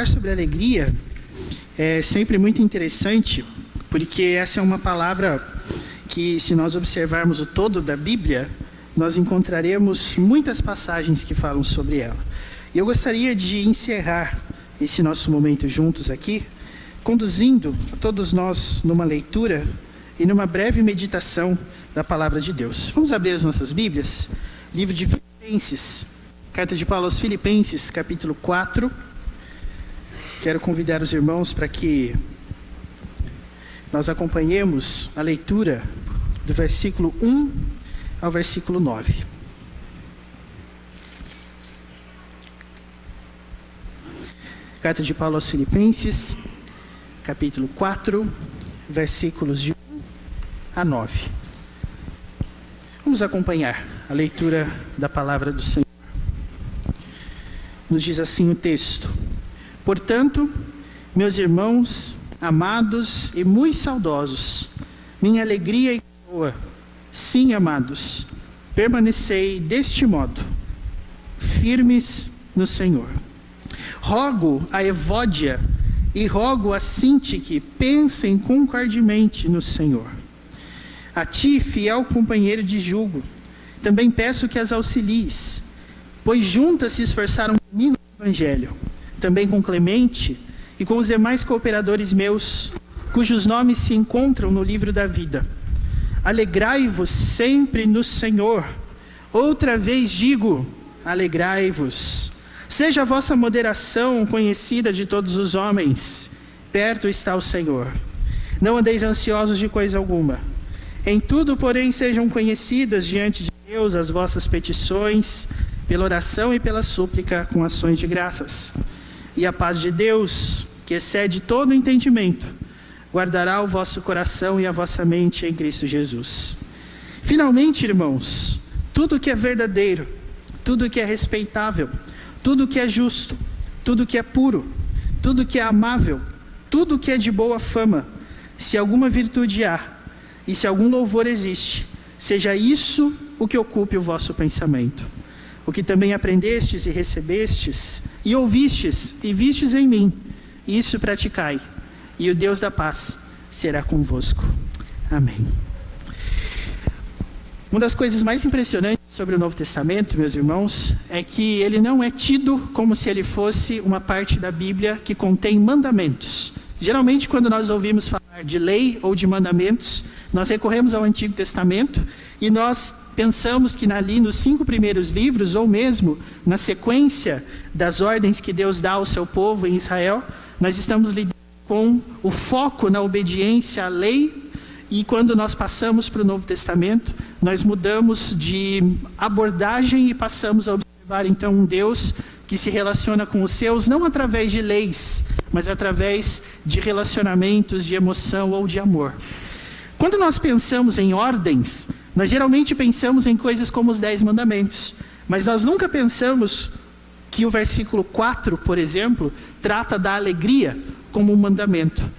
falar sobre alegria é sempre muito interessante, porque essa é uma palavra que, se nós observarmos o todo da Bíblia, nós encontraremos muitas passagens que falam sobre ela. E eu gostaria de encerrar esse nosso momento juntos aqui, conduzindo a todos nós numa leitura e numa breve meditação da palavra de Deus. Vamos abrir as nossas Bíblias, livro de Filipenses, carta de Paulo aos Filipenses, capítulo 4. Quero convidar os irmãos para que nós acompanhemos a leitura do versículo 1 ao versículo 9. Carta de Paulo aos Filipenses, capítulo 4, versículos de 1 a 9. Vamos acompanhar a leitura da palavra do Senhor. Nos diz assim o texto: Portanto, meus irmãos, amados e muito saudosos, minha alegria e coroa, sim, amados, permanecei deste modo, firmes no Senhor. Rogo a Evódia e rogo a Sintique que pensem concordemente no Senhor. A ti, fiel companheiro de jugo, também peço que as auxilies, pois juntas se esforçaram comigo no Evangelho, também com Clemente e com os demais cooperadores meus, cujos nomes se encontram no livro da vida. Alegrai-vos sempre no Senhor. Outra vez digo, alegrai-vos. Seja a vossa moderação conhecida de todos os homens. Perto está o Senhor. Não andeis ansiosos de coisa alguma. Em tudo, porém, sejam conhecidas diante de Deus as vossas petições, pela oração e pela súplica, com ações de graças. E a paz de Deus, que excede todo o entendimento, guardará o vosso coração e a vossa mente em Cristo Jesus. Finalmente, irmãos, tudo que é verdadeiro, tudo que é respeitável, tudo que é justo, tudo que é puro, tudo que é amável, tudo que é de boa fama, se alguma virtude há, e se algum louvor existe, seja isso o que ocupe o vosso pensamento. O que também aprendestes e recebestes, e ouvistes e vistes em mim, isso praticai, e o Deus da paz será convosco. Amém. Uma das coisas mais impressionantes sobre o Novo Testamento, meus irmãos, é que ele não é tido como se ele fosse uma parte da Bíblia que contém mandamentos. Geralmente, quando nós ouvimos falar de lei ou de mandamentos, nós recorremos ao Antigo Testamento e nós pensamos que ali nos 5 primeiros livros, ou mesmo na sequência das ordens que Deus dá ao seu povo em Israel, nós estamos lidando com o foco na obediência à lei, e quando nós passamos para o Novo Testamento, nós mudamos de abordagem e passamos a observar então um Deus que se relaciona com os seus, não através de leis, mas através de relacionamentos, de emoção ou de amor. Quando nós pensamos em ordens, nós geralmente pensamos em coisas como os 10 mandamentos, mas nós nunca pensamos que o versículo 4, por exemplo, trata da alegria como um mandamento.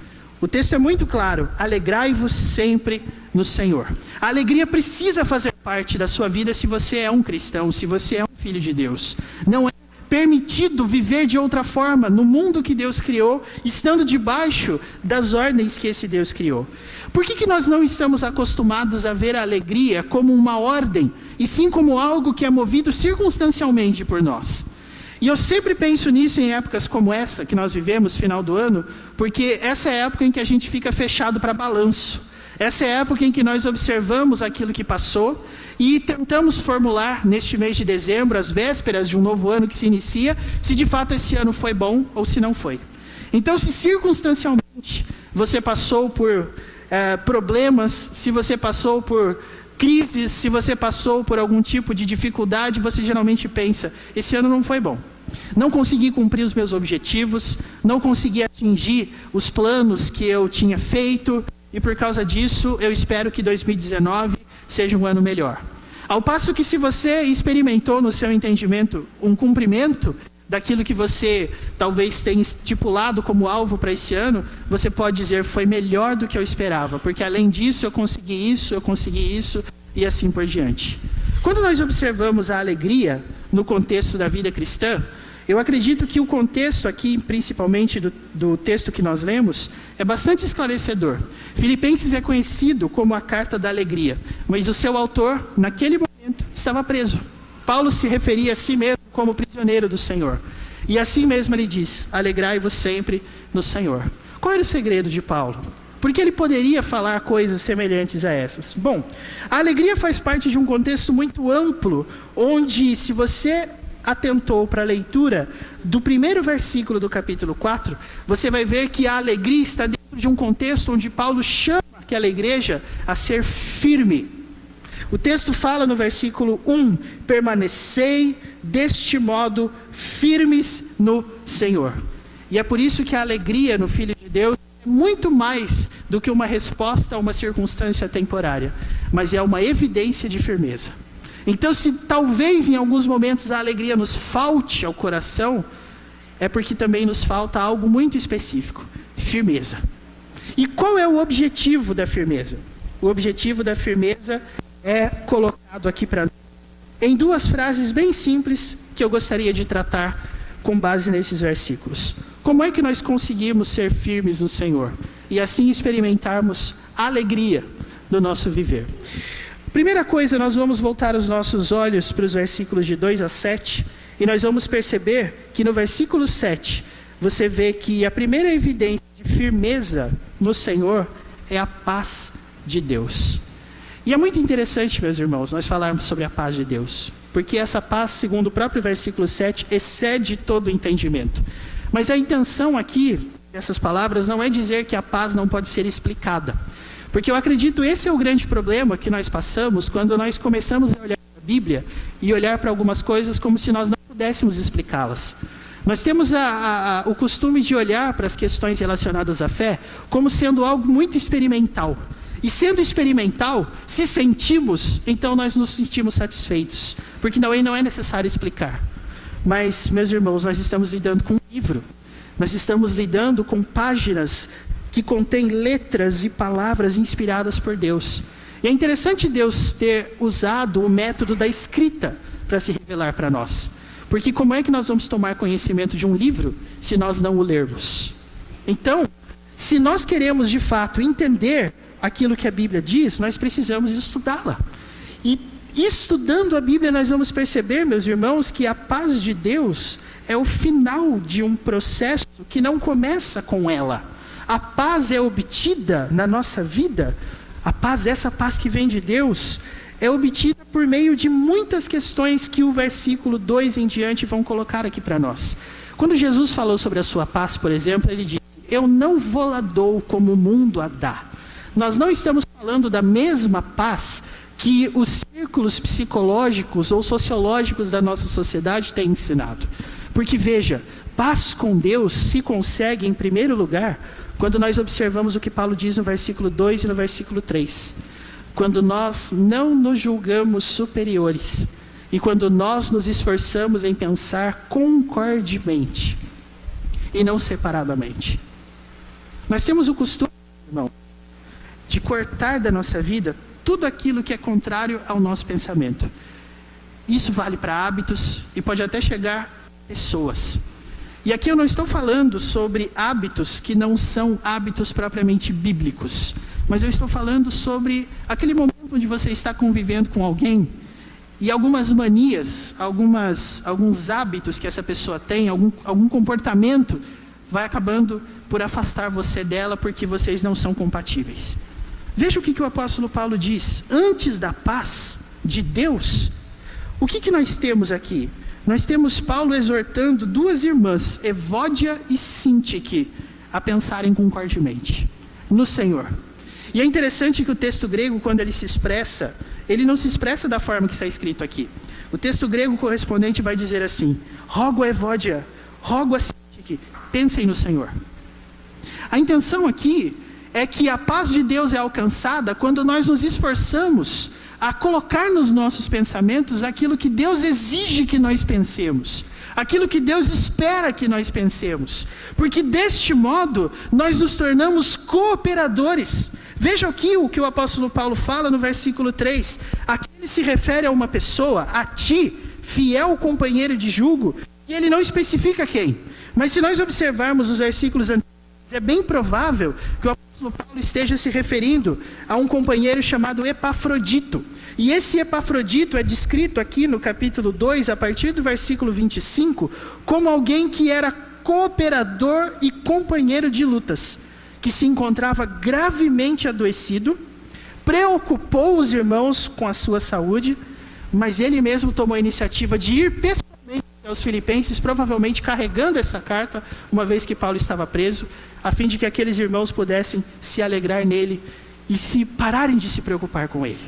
O texto é muito claro: alegrai-vos sempre no Senhor. A alegria precisa fazer parte da sua vida se você é um cristão, se você é um filho de Deus. Não é permitido viver de outra forma no mundo que Deus criou, estando debaixo das ordens que esse Deus criou. Por que nós não estamos acostumados a ver a alegria como uma ordem, e sim como algo que é movido circunstancialmente por nós? E eu sempre penso nisso em épocas como essa que nós vivemos, final do ano, porque essa é a época em que a gente fica fechado para balanço. Essa é a época em que nós observamos aquilo que passou e tentamos formular neste mês de dezembro, às vésperas de um novo ano que se inicia, se de fato esse ano foi bom ou se não foi. Então, se circunstancialmente você passou por problemas, se você passou por crises, se você passou por algum tipo de dificuldade, você geralmente pensa: esse ano não foi bom. Não consegui cumprir os meus objetivos, não consegui atingir os planos que eu tinha feito, e por causa disso eu espero que 2019 seja um ano melhor. Ao passo que, se você experimentou no seu entendimento um cumprimento daquilo que você talvez tenha estipulado como alvo para esse ano, você pode dizer: foi melhor do que eu esperava, porque além disso eu consegui isso, e assim por diante. Quando nós observamos a alegria no contexto da vida cristã, Eu acredito que o contexto aqui, principalmente do texto que nós lemos, é bastante esclarecedor. Filipenses é conhecido como a carta da alegria, mas o seu autor, naquele momento, estava preso. Paulo se referia a si mesmo como prisioneiro do Senhor. E assim mesmo ele diz: alegrai-vos sempre no Senhor. Qual era o segredo de Paulo? Porque ele poderia falar coisas semelhantes a essas? Bom, a alegria faz parte de um contexto muito amplo, onde, se você atentou para a leitura do primeiro versículo do capítulo 4, você vai ver que a alegria está dentro de um contexto onde Paulo chama aquela igreja a ser firme. O texto fala no versículo 1, permanecei deste modo firmes no Senhor. E é por isso que a alegria no Filho de Deus é muito mais do que uma resposta a uma circunstância temporária, mas é uma evidência de firmeza. Então, se talvez em alguns momentos a alegria nos falte ao coração, é porque também nos falta algo muito específico: firmeza. E qual é o objetivo da firmeza? O objetivo da firmeza é colocado aqui para nós em duas frases bem simples que eu gostaria de tratar com base nesses versículos. Como é que nós conseguimos ser firmes no Senhor e assim experimentarmos a alegria do nosso viver? Primeira coisa, nós vamos voltar os nossos olhos para os versículos de 2 a 7, e nós vamos perceber que no versículo 7, você vê que a primeira evidência de firmeza no Senhor é a paz de Deus. E é muito interessante, meus irmãos, nós falarmos sobre a paz de Deus, porque essa paz, segundo o próprio versículo 7, excede todo o entendimento. Mas a intenção aqui, dessas palavras, não é dizer que a paz não pode ser explicada. Porque eu acredito esse é o grande problema que nós passamos quando nós começamos a olhar para a Bíblia e olhar para algumas coisas como se nós não pudéssemos explicá-las. Nós temos o costume de olhar para as questões relacionadas à fé como sendo algo muito experimental. E sendo experimental, se sentimos, então nós nos sentimos satisfeitos. Porque não é necessário explicar. Mas, meus irmãos, nós estamos lidando com um livro. Nós estamos lidando com páginas que contém letras e palavras inspiradas por Deus. E é interessante Deus ter usado o método da escrita para se revelar para nós. Porque como é que nós vamos tomar conhecimento de um livro se nós não o lermos? Então, se nós queremos de fato entender aquilo que a Bíblia diz, nós precisamos estudá-la. E estudando a Bíblia nós vamos perceber, meus irmãos, que a paz de Deus é o final de um processo que não começa com ela. A paz é obtida na nossa vida, a paz, essa paz que vem de Deus, é obtida por meio de muitas questões que o versículo 2 em diante vão colocar aqui para nós. Quando Jesus falou sobre a sua paz, por exemplo, ele disse: eu não vou-la dou como o mundo a dá. Nós não estamos falando da mesma paz que os círculos psicológicos ou sociológicos da nossa sociedade têm ensinado. Porque veja, paz com Deus se consegue em primeiro lugar quando nós observamos o que Paulo diz no versículo 2 e no versículo 3. Quando nós não nos julgamos superiores e quando nós nos esforçamos em pensar concordemente e não separadamente. Nós temos o costume, irmão, de cortar da nossa vida tudo aquilo que é contrário ao nosso pensamento. Isso vale para hábitos e pode até chegar a pessoas. E aqui eu não estou falando sobre hábitos que não são hábitos propriamente bíblicos, mas eu estou falando sobre aquele momento onde você está convivendo com alguém e algumas manias, alguns hábitos que essa pessoa tem, algum comportamento vai acabando por afastar você dela porque vocês não são compatíveis. Veja o que o apóstolo Paulo diz: antes da paz de Deus, o que nós temos aqui? Nós temos Paulo exortando duas irmãs, Evódia e Sintique, a pensarem concordemente no Senhor. E é interessante que o texto grego, quando ele se expressa, ele não se expressa da forma que está escrito aqui. O texto grego correspondente vai dizer assim: rogo a Evódia, rogo a Sintique, pensem no Senhor. A intenção aqui é que a paz de Deus é alcançada quando nós nos esforçamos a colocar nos nossos pensamentos aquilo que Deus exige que nós pensemos, aquilo que Deus espera que nós pensemos, porque deste modo nós nos tornamos cooperadores. Veja aqui o que o apóstolo Paulo fala no versículo 3, aqui ele se refere a uma pessoa, a ti, fiel companheiro de jugo, E ele não especifica quem. Mas se nós observarmos os versículos anteriores, é bem provável que o apóstolo Paulo esteja se referindo a um companheiro chamado Epafrodito. E esse Epafrodito é descrito aqui no capítulo 2, a partir do versículo 25, como alguém que era cooperador e companheiro de lutas, que se encontrava gravemente adoecido, preocupou os irmãos com a sua saúde, mas ele mesmo tomou a iniciativa de ir pessoalmente aos filipenses, provavelmente carregando essa carta, uma vez que Paulo estava preso, a fim de que aqueles irmãos pudessem se alegrar nele e se pararem de se preocupar com ele.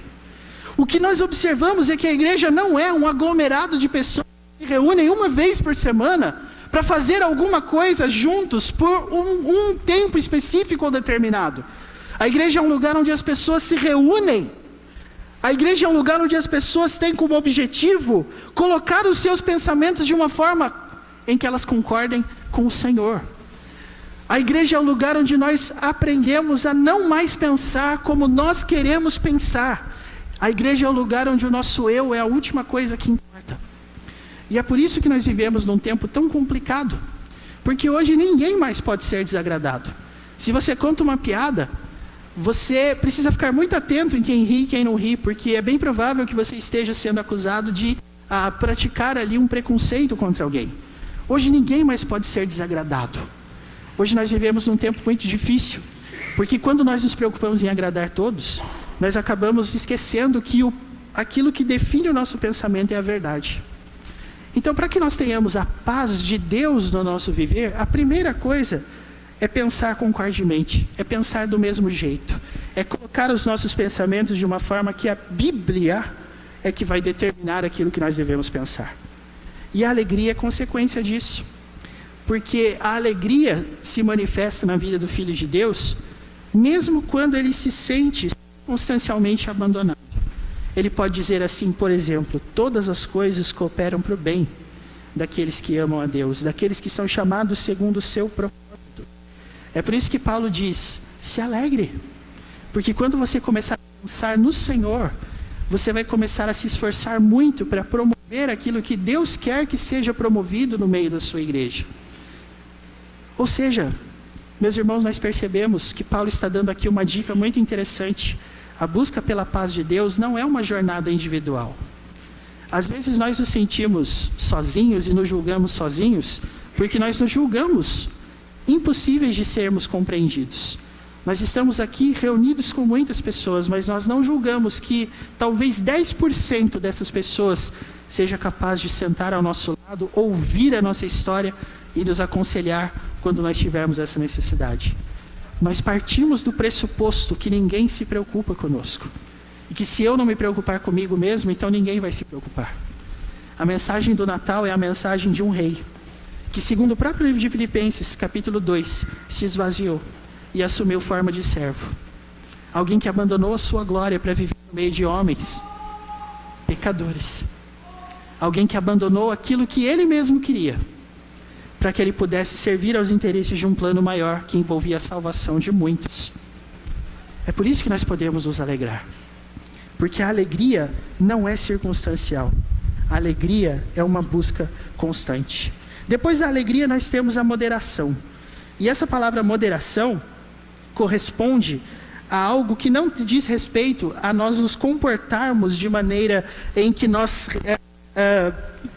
O que nós observamos é que a igreja não é um aglomerado de pessoas que se reúnem uma vez por semana para fazer alguma coisa juntos por um tempo específico ou determinado. A igreja é um lugar onde as pessoas se reúnem. A igreja é um lugar onde as pessoas têm como objetivo colocar os seus pensamentos de uma forma em que elas concordem com o Senhor. A igreja é o lugar onde nós aprendemos a não mais pensar como nós queremos pensar. A igreja é o lugar onde o nosso eu é a última coisa que importa. E é por isso que nós vivemos num tempo tão complicado. Porque hoje ninguém mais pode ser desagradado. Se você conta uma piada, você precisa ficar muito atento em quem ri e quem não ri, porque é bem provável que você esteja sendo acusado de praticar ali um preconceito contra alguém. Hoje ninguém mais pode ser desagradado. Hoje nós vivemos num tempo muito difícil, porque quando nós nos preocupamos em agradar todos, nós acabamos esquecendo que aquilo que define o nosso pensamento é a verdade. Então, para que nós tenhamos a paz de Deus no nosso viver, a primeira coisa é pensar concordemente, é pensar do mesmo jeito, é colocar os nossos pensamentos de uma forma que a Bíblia é que vai determinar aquilo que nós devemos pensar. E a alegria é consequência disso, porque a alegria se manifesta na vida do Filho de Deus, mesmo quando ele se sente circunstancialmente abandonado. Ele pode dizer assim, por exemplo: todas as coisas cooperam para o bem daqueles que amam a Deus, daqueles que são chamados segundo o seu propósito. É por isso que Paulo diz: se alegre, porque quando você começar a pensar no Senhor, você vai começar a se esforçar muito para promover aquilo que Deus quer que seja promovido no meio da sua igreja. Ou seja, meus irmãos, nós percebemos que Paulo está dando aqui uma dica muito interessante. A busca pela paz de Deus não é uma jornada individual. Às vezes nós nos sentimos sozinhos e nos julgamos sozinhos, porque nós nos julgamos impossíveis de sermos compreendidos. Nós estamos aqui reunidos com muitas pessoas, mas nós não julgamos que talvez 10% dessas pessoas seja capaz de sentar ao nosso lado, ouvir a nossa história e nos aconselhar quando nós tivermos essa necessidade. Nós partimos do pressuposto que ninguém se preocupa conosco. E que se eu não me preocupar comigo mesmo, então ninguém vai se preocupar. A mensagem do Natal é a mensagem de um rei, que segundo o próprio livro de Filipenses, capítulo 2, se esvaziou e assumiu forma de servo. Alguém que abandonou a sua glória para viver no meio de homens pecadores. Alguém que abandonou aquilo que ele mesmo queria, para que ele pudesse servir aos interesses de um plano maior que envolvia a salvação de muitos. É por isso que nós podemos nos alegrar. Porque a alegria não é circunstancial. A alegria é uma busca constante. Depois da alegria nós temos a moderação. E essa palavra moderação corresponde a algo que não diz respeito a nós nos comportarmos de maneira em que nós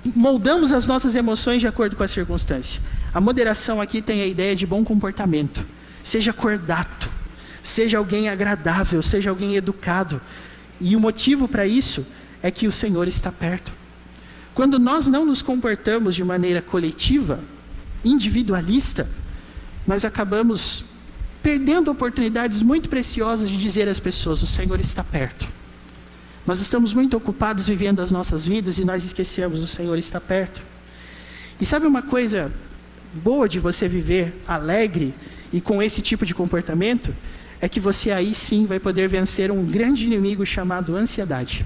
moldamos as nossas emoções de acordo com a circunstância. A moderação aqui tem a ideia de bom comportamento. Seja cordato, seja alguém agradável, seja alguém educado. E o motivo para isso é que o Senhor está perto. Quando nós não nos comportamos de maneira coletiva, individualista, nós acabamos perdendo oportunidades muito preciosas de dizer às pessoas: o Senhor está perto. Nós estamos muito ocupados vivendo as nossas vidas e nós esquecemos: o Senhor está perto. E sabe uma coisa boa de você viver alegre e com esse tipo de comportamento? É que você aí sim vai poder vencer um grande inimigo chamado ansiedade.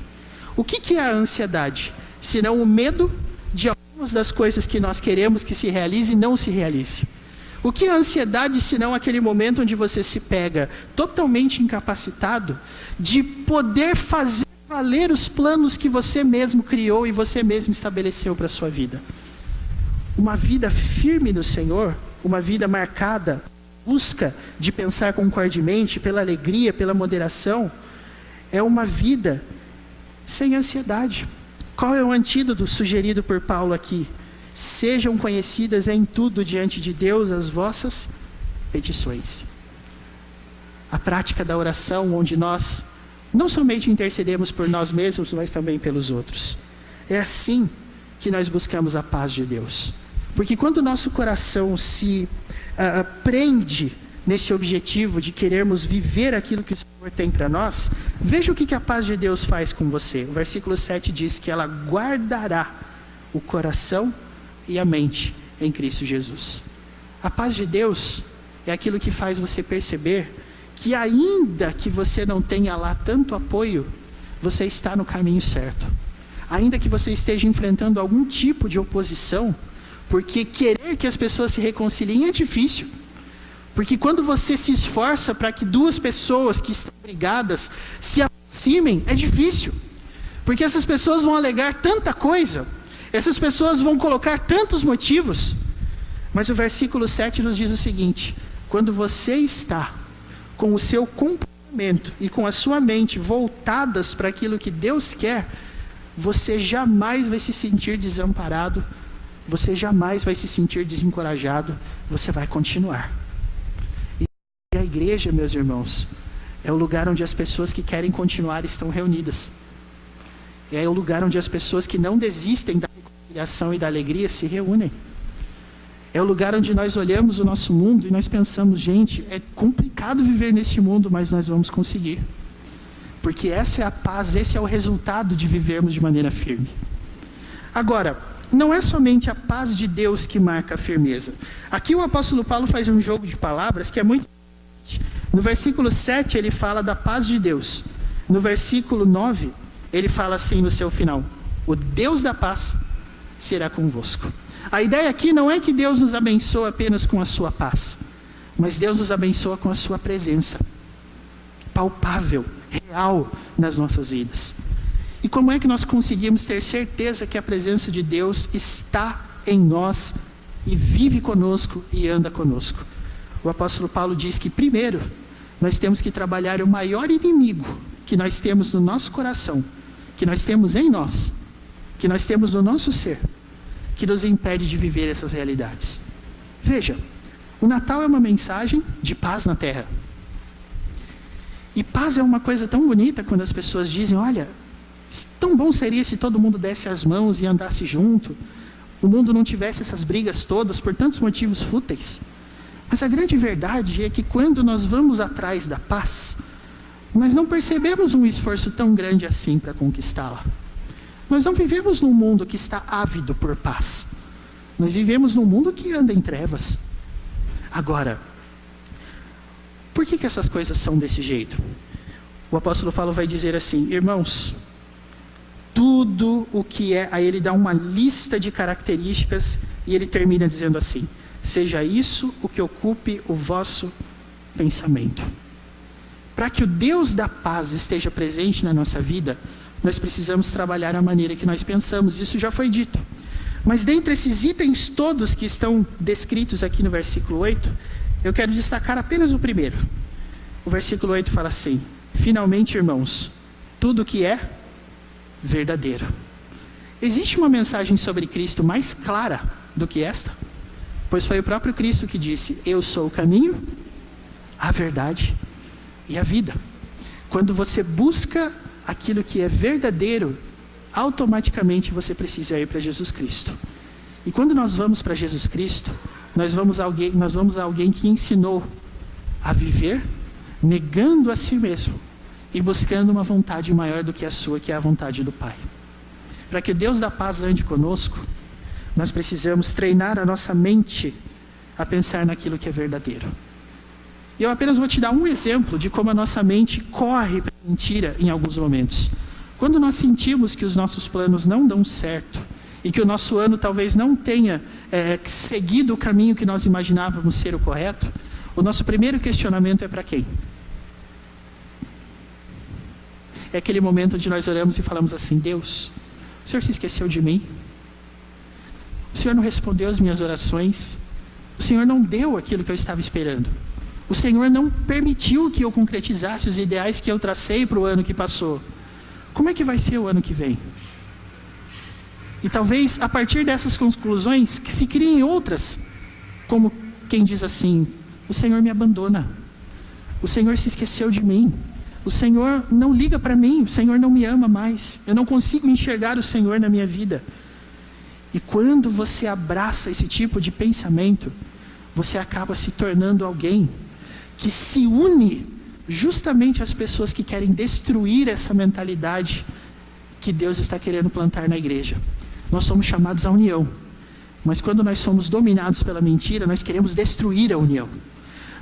O que é a ansiedade? Senão o medo de algumas das coisas que nós queremos que se realize e não se realize. O que é a ansiedade senão aquele momento onde você se pega totalmente incapacitado de poder fazer valer os planos que você mesmo criou e você mesmo estabeleceu para a sua vida? Uma vida firme no Senhor, uma vida marcada, busca de pensar concordemente, pela alegria, pela moderação, é uma vida sem ansiedade. Qual é o antídoto sugerido por Paulo aqui? Sejam conhecidas em tudo diante de Deus as vossas petições. A prática da oração, onde nós não somente intercedemos por nós mesmos, mas também pelos outros. É assim que nós buscamos a paz de Deus. Porque quando o nosso coração se prende nesse objetivo de querermos viver aquilo que o Senhor tem para nós, veja o que a paz de Deus faz com você. O versículo 7 diz que ela guardará o coração e a mente em Cristo Jesus. A paz de Deus é aquilo que faz você perceber que ainda que você não tenha lá tanto apoio, você está no caminho certo. Ainda que você esteja enfrentando algum tipo de oposição, porque querer que as pessoas se reconciliem é difícil. Porque quando você se esforça para que duas pessoas que estão brigadas se aproximem, é difícil. Porque essas pessoas vão alegar tanta coisa, essas pessoas vão colocar tantos motivos. Mas o versículo 7 nos diz o seguinte: quando você está com o seu comportamento e com a sua mente voltadas para aquilo que Deus quer, você jamais vai se sentir desamparado, você jamais vai se sentir desencorajado, você vai continuar. E a igreja, meus irmãos, é o lugar onde as pessoas que querem continuar estão reunidas. É o lugar onde as pessoas que não desistem da reconciliação e da alegria se reúnem. É o lugar onde nós olhamos o nosso mundo e nós pensamos, gente, é complicado viver nesse mundo, mas nós vamos conseguir. Porque essa é a paz, esse é o resultado de vivermos de maneira firme. Agora, não é somente a paz de Deus que marca a firmeza. Aqui o apóstolo Paulo faz um jogo de palavras que é muito interessante. No versículo 7 ele fala da paz de Deus. No versículo 9 ele fala assim no seu final: o Deus da paz será convosco. A ideia aqui não é que Deus nos abençoa apenas com a sua paz, mas Deus nos abençoa com a sua presença, palpável, real nas nossas vidas. E como é que nós conseguimos ter certeza que a presença de Deus está em nós e vive conosco e anda conosco? O apóstolo Paulo diz que primeiro nós temos que trabalhar o maior inimigo que nós temos no nosso coração, que nós temos em nós, que nós temos no nosso ser, que nos impede de viver essas realidades. Veja, o Natal é uma mensagem de paz na terra. E paz é uma coisa tão bonita quando as pessoas dizem, olha, tão bom seria se todo mundo desse as mãos e andasse junto, o mundo não tivesse essas brigas todas por tantos motivos fúteis. Mas a grande verdade é que quando nós vamos atrás da paz, nós não percebemos um esforço tão grande assim para conquistá-la. Nós não vivemos num mundo que está ávido por paz. Nós vivemos num mundo que anda em trevas. Agora, por que essas coisas são desse jeito? O apóstolo Paulo vai dizer assim, irmãos, tudo o que é... Aí ele dá uma lista de características e ele termina dizendo assim, seja isso o que ocupe o vosso pensamento. Para que o Deus da paz esteja presente na nossa vida, nós precisamos trabalhar a maneira que nós pensamos. Isso já foi dito. Mas dentre esses itens todos que estão descritos aqui no versículo 8, eu quero destacar apenas o primeiro. O versículo 8 fala assim, finalmente, irmãos, tudo que é verdadeiro. Existe uma mensagem sobre Cristo mais clara do que esta? Pois foi o próprio Cristo que disse, eu sou o caminho, a verdade e a vida. Quando você busca aquilo que é verdadeiro, automaticamente você precisa ir para Jesus Cristo. E quando nós vamos para Jesus Cristo, nós vamos a alguém que ensinou a viver negando a si mesmo e buscando uma vontade maior do que a sua, que é a vontade do Pai. Para que o Deus da paz ande conosco, nós precisamos treinar a nossa mente a pensar naquilo que é verdadeiro. E eu apenas vou te dar um exemplo de como a nossa mente corre para a mentira em alguns momentos. Quando nós sentimos que os nossos planos não dão certo e que o nosso ano talvez não tenha seguido o caminho que nós imaginávamos ser o correto, o nosso primeiro questionamento é para quem? É aquele momento onde nós oramos e falamos assim, Deus, o Senhor se esqueceu de mim? O o Senhor não respondeu as minhas orações, o Senhor não deu aquilo que eu estava esperando, o Senhor não permitiu que eu concretizasse os ideais que eu tracei para o ano que passou. Como é que vai ser o ano que vem? E talvez a partir dessas conclusões que se criem outras, como quem diz assim: o Senhor me abandona, o Senhor se esqueceu de mim, o Senhor não liga para mim, o Senhor não me ama mais, eu não consigo enxergar o Senhor na minha vida. E quando você abraça esse tipo de pensamento, você acaba se tornando alguém que se une justamente às pessoas que querem destruir essa mentalidade que Deus está querendo plantar na igreja. Nós somos chamados à união, mas quando nós somos dominados pela mentira, nós queremos destruir a união.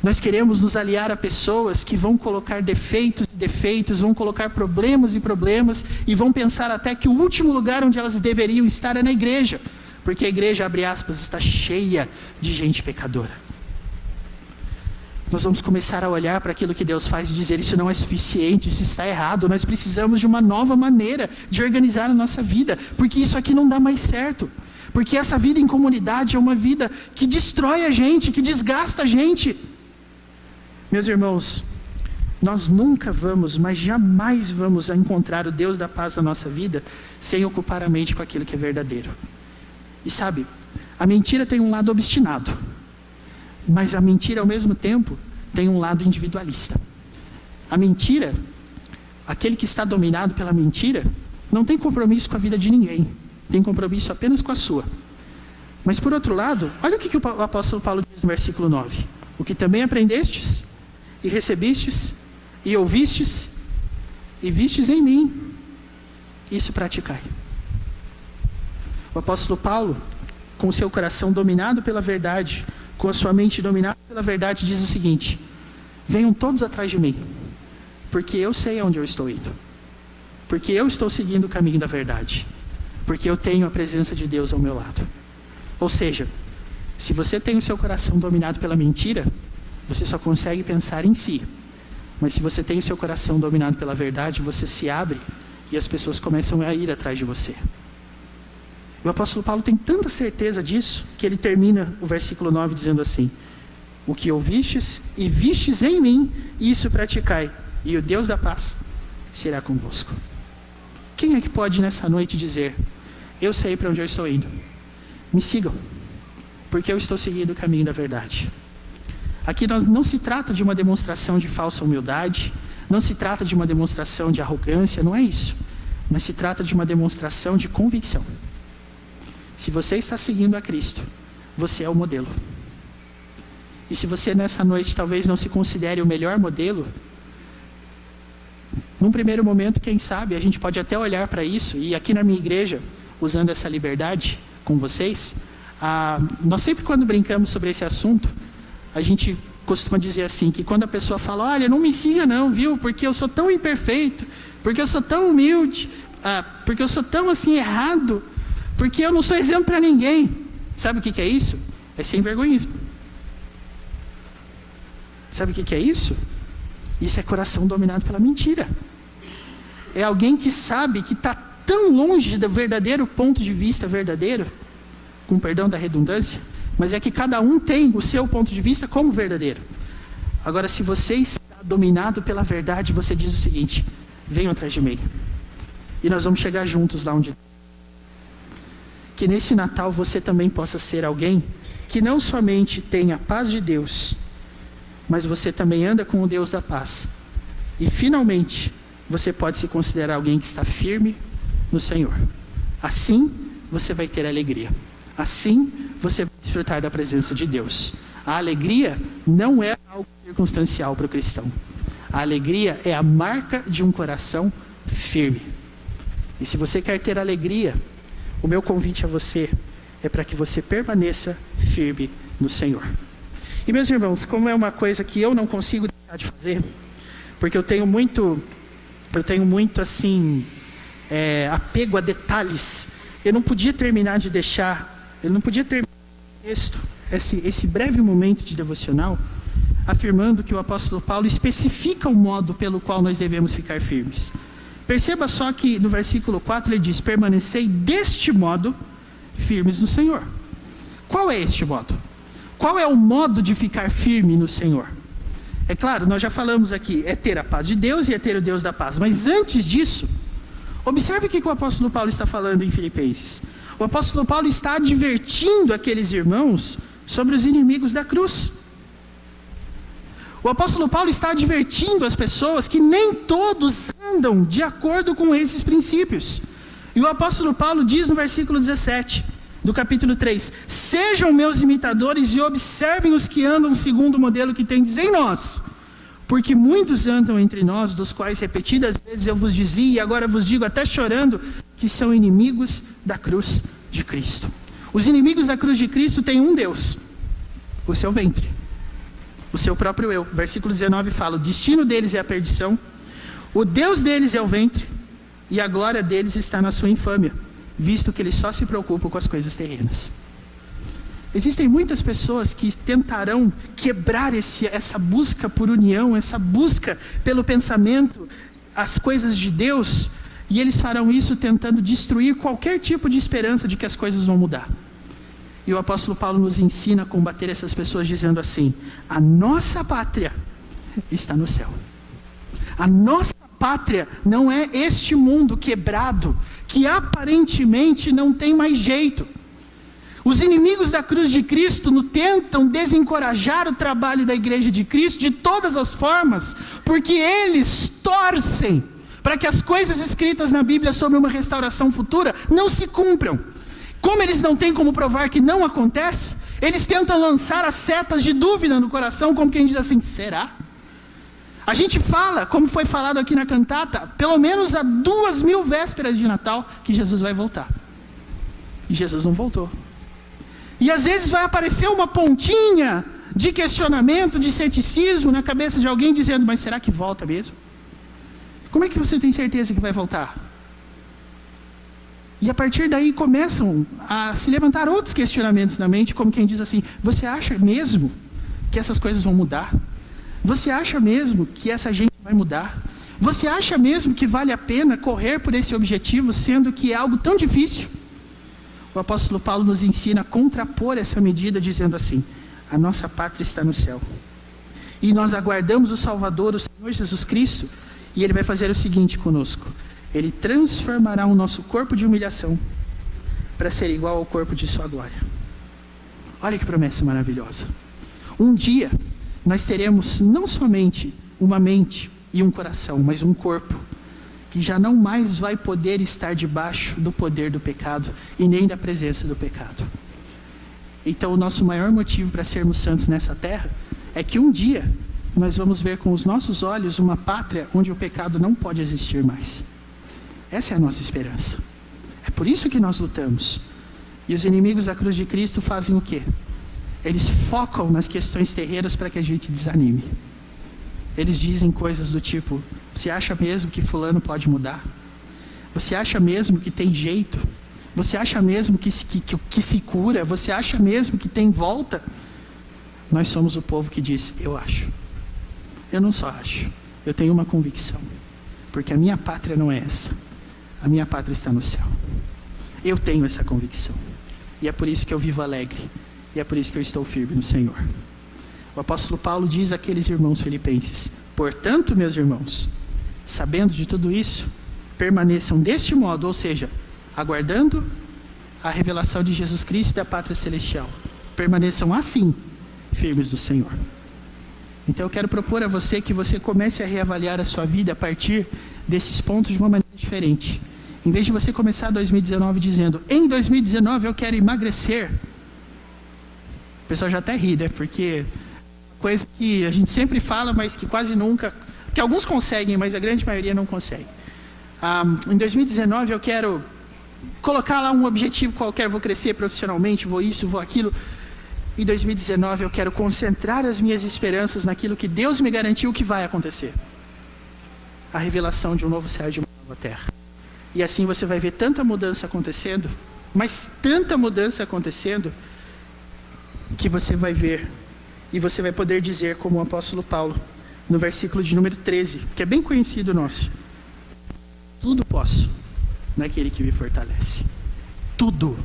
Nós queremos nos aliar a pessoas que vão colocar defeitos e defeitos, vão colocar problemas e problemas, e vão pensar até que o último lugar onde elas deveriam estar é na igreja, porque a igreja, abre aspas, está cheia de gente pecadora. Nós vamos começar a olhar para aquilo que Deus faz e dizer: isso não é suficiente, isso está errado, nós precisamos de uma nova maneira de organizar a nossa vida, porque isso aqui não dá mais certo, porque essa vida em comunidade é uma vida que destrói a gente, que desgasta a gente. Meus irmãos, nós nunca vamos, mas jamais vamos encontrar o Deus da paz na nossa vida sem ocupar a mente com aquilo que é verdadeiro. E sabe, a mentira tem um lado obstinado, mas a mentira ao mesmo tempo tem um lado individualista. A mentira, aquele que está dominado pela mentira, não tem compromisso com a vida de ninguém, tem compromisso apenas com a sua. Mas por outro lado, olha o que o apóstolo Paulo diz no versículo 9: o que também aprendestes, e recebestes, e ouvistes, e vistes em mim, isso praticai. O apóstolo Paulo, com o seu coração dominado pela verdade, com a sua mente dominada pela verdade, diz o seguinte: venham todos atrás de mim, porque eu sei aonde eu estou indo, porque eu estou seguindo o caminho da verdade, porque eu tenho a presença de Deus ao meu lado. Ou seja, se você tem o seu coração dominado pela mentira, você só consegue pensar em si. Mas se você tem o seu coração dominado pela verdade, você se abre e as pessoas começam a ir atrás de você. O apóstolo Paulo tem tanta certeza disso, que ele termina o versículo 9 dizendo assim: o que ouvistes e vistes em mim, isso praticai, e o Deus da paz será convosco. Quem é que pode nessa noite dizer: eu sei para onde eu estou indo, me sigam, porque eu estou seguindo o caminho da verdade? Aqui não se trata de uma demonstração de falsa humildade, não se trata de uma demonstração de arrogância, não é isso, mas se trata de uma demonstração de convicção. Se você está seguindo a Cristo, você é o modelo. E se você nessa noite talvez não se considere o melhor modelo, num primeiro momento, quem sabe, a gente pode até olhar para isso, e aqui na minha igreja, usando essa liberdade com vocês, nós sempre quando brincamos sobre esse assunto, a gente costuma dizer assim, que quando a pessoa fala: olha, não me siga não, viu, porque eu sou tão imperfeito, porque eu sou tão humilde, porque eu sou tão assim errado, porque eu não sou exemplo para ninguém. Sabe o que é isso? É sem vergonhismo. Sabe o que é isso? Isso é coração dominado pela mentira. É alguém que sabe que está tão longe do verdadeiro ponto de vista verdadeiro, com perdão da redundância, mas é que cada um tem o seu ponto de vista como verdadeiro. Agora, se você está dominado pela verdade, você diz o seguinte: venham atrás de mim, e nós vamos chegar juntos lá onde... Que nesse Natal você também possa ser alguém que não somente tem a paz de Deus, mas você também anda com o Deus da paz. E finalmente, você pode se considerar alguém que está firme no Senhor. Assim, você vai ter alegria. Assim, você vai desfrutar da presença de Deus. A alegria não é algo circunstancial para o cristão. A alegria é a marca de um coração firme. E se você quer ter alegria, o meu convite a você é para que você permaneça firme no Senhor. E meus irmãos, como é uma coisa que eu não consigo deixar de fazer, porque eu tenho muito assim, apego a detalhes, eu não podia terminar o texto, esse breve momento de devocional, afirmando que o apóstolo Paulo especifica o modo pelo qual nós devemos ficar firmes. Perceba só que no versículo 4 ele diz: permanecei deste modo firmes no Senhor. Qual é este modo? Qual é o modo de ficar firme no Senhor? É claro, nós já falamos aqui, é ter a paz de Deus e é ter o Deus da paz. Mas antes disso, observe o que o apóstolo Paulo está falando em Filipenses. O apóstolo Paulo está advertindo aqueles irmãos sobre os inimigos da cruz. O apóstolo Paulo está advertindo as pessoas que nem todos andam de acordo com esses princípios. E o apóstolo Paulo diz no versículo 17 do capítulo 3: sejam meus imitadores e observem os que andam segundo o modelo que tendes em nós. Porque muitos andam entre nós, dos quais repetidas vezes eu vos dizia, e agora vos digo até chorando, que são inimigos da cruz de Cristo. Os inimigos da cruz de Cristo têm um Deus, o seu ventre, o seu próprio eu. Versículo 19 fala: o destino deles é a perdição, o Deus deles é o ventre, e a glória deles está na sua infâmia, visto que eles só se preocupam com as coisas terrenas. Existem muitas pessoas que tentarão quebrar essa busca por união, essa busca pelo pensamento, as coisas de Deus, e eles farão isso tentando destruir qualquer tipo de esperança de que as coisas vão mudar. E o apóstolo Paulo nos ensina a combater essas pessoas dizendo assim: a nossa pátria está no céu. A nossa pátria não é este mundo quebrado, que aparentemente não tem mais jeito. Os inimigos da cruz de Cristo tentam desencorajar o trabalho da igreja de Cristo de todas as formas, porque eles torcem para que as coisas escritas na Bíblia sobre uma restauração futura não se cumpram. Como eles não têm como provar que não acontece, eles tentam lançar as setas de dúvida no coração, como quem diz assim: será? A gente fala, como foi falado aqui na cantata, pelo menos há 2000 vésperas de Natal, que Jesus vai voltar. E Jesus não voltou. E às vezes vai aparecer uma pontinha de questionamento, de ceticismo na cabeça de alguém dizendo: mas será que volta mesmo? Como é que você tem certeza que vai voltar? E a partir daí começam a se levantar outros questionamentos na mente, como quem diz assim: você acha mesmo que essas coisas vão mudar? Você acha mesmo que essa gente vai mudar? Você acha mesmo que vale a pena correr por esse objetivo, sendo que é algo tão difícil? O apóstolo Paulo nos ensina a contrapor essa medida, dizendo assim: a nossa pátria está no céu. E nós aguardamos o Salvador, o Senhor Jesus Cristo, e Ele vai fazer o seguinte conosco: Ele transformará o nosso corpo de humilhação para ser igual ao corpo de sua glória. Olha que promessa maravilhosa. Um dia, nós teremos não somente uma mente e um coração, mas um corpo que já não mais vai poder estar debaixo do poder do pecado e nem da presença do pecado. Então o nosso maior motivo para sermos santos nessa terra é que um dia nós vamos ver com os nossos olhos uma pátria onde o pecado não pode existir mais. Essa é a nossa esperança. É por isso que nós lutamos. E os inimigos da cruz de Cristo fazem o quê? Eles focam nas questões terrenas para que a gente desanime. Eles dizem coisas do tipo: você acha mesmo que fulano pode mudar? Você acha mesmo que tem jeito? Você acha mesmo que se cura? Você acha mesmo que tem volta? Nós somos o povo que diz: eu acho. Eu não só acho, eu tenho uma convicção. Porque a minha pátria não é essa. A minha pátria está no céu. Eu tenho essa convicção. E é por isso que eu vivo alegre. E é por isso que eu estou firme no Senhor. O apóstolo Paulo diz àqueles irmãos filipenses: portanto, meus irmãos, sabendo de tudo isso, permaneçam deste modo, ou seja, aguardando a revelação de Jesus Cristo e da pátria celestial. Permaneçam assim, firmes do Senhor. Então eu quero propor a você que você comece a reavaliar a sua vida a partir desses pontos de uma maneira diferente. Em vez de você começar 2019 dizendo: em 2019 eu quero emagrecer. O pessoal já até ri, né? Porque coisa que a gente sempre fala, mas que quase nunca, que alguns conseguem, mas a grande maioria não consegue. Em 2019 eu quero colocar lá um objetivo qualquer: vou crescer profissionalmente, vou isso, vou aquilo. Em 2019 eu quero concentrar as minhas esperanças naquilo que Deus me garantiu que vai acontecer: a revelação de um novo céu e de uma nova terra. E assim você vai ver tanta mudança acontecendo, mas tanta mudança acontecendo, que você vai ver e você vai poder dizer como o apóstolo Paulo, no versículo de número 13, que é bem conhecido nosso: tudo posso naquele que me fortalece. Tudo,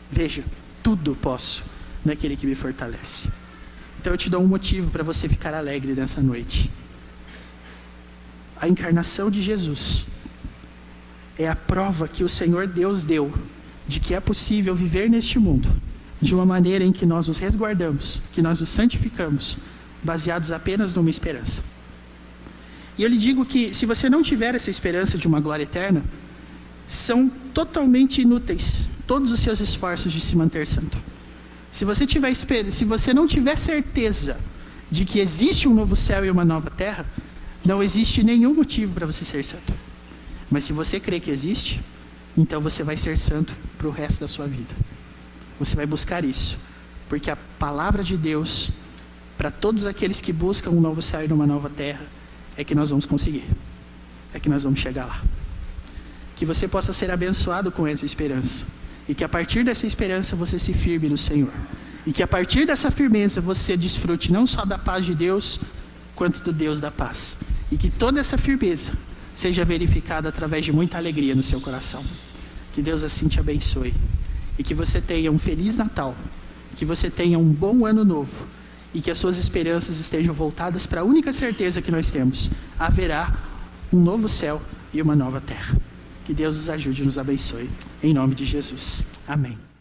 veja, tudo posso naquele que me fortalece. Então eu te dou um motivo para você ficar alegre nessa noite. A encarnação de Jesus é a prova que o Senhor Deus deu de que é possível viver neste mundo de uma maneira em que nós nos resguardamos, que nós nos santificamos, baseados apenas numa esperança. E eu lhe digo que se você não tiver essa esperança de uma glória eterna, são totalmente inúteis todos os seus esforços de se manter santo. Se você não tiver certeza de que existe um novo céu e uma nova terra, não existe nenhum motivo para você ser santo. Mas se você crê que existe, então você vai ser santo para o resto da sua vida. Você vai buscar isso, porque a palavra de Deus, para todos aqueles que buscam um novo céu e uma nova terra, é que nós vamos conseguir, é que nós vamos chegar lá. Que você possa ser abençoado com essa esperança, e que a partir dessa esperança você se firme no Senhor, e que a partir dessa firmeza você desfrute não só da paz de Deus, quanto do Deus da paz, e que toda essa firmeza seja verificada através de muita alegria no seu coração. Que Deus assim te abençoe, e que você tenha um feliz Natal, que você tenha um bom ano novo, e que as suas esperanças estejam voltadas para a única certeza que nós temos: haverá um novo céu e uma nova terra. Que Deus nos ajude e nos abençoe. Em nome de Jesus. Amém.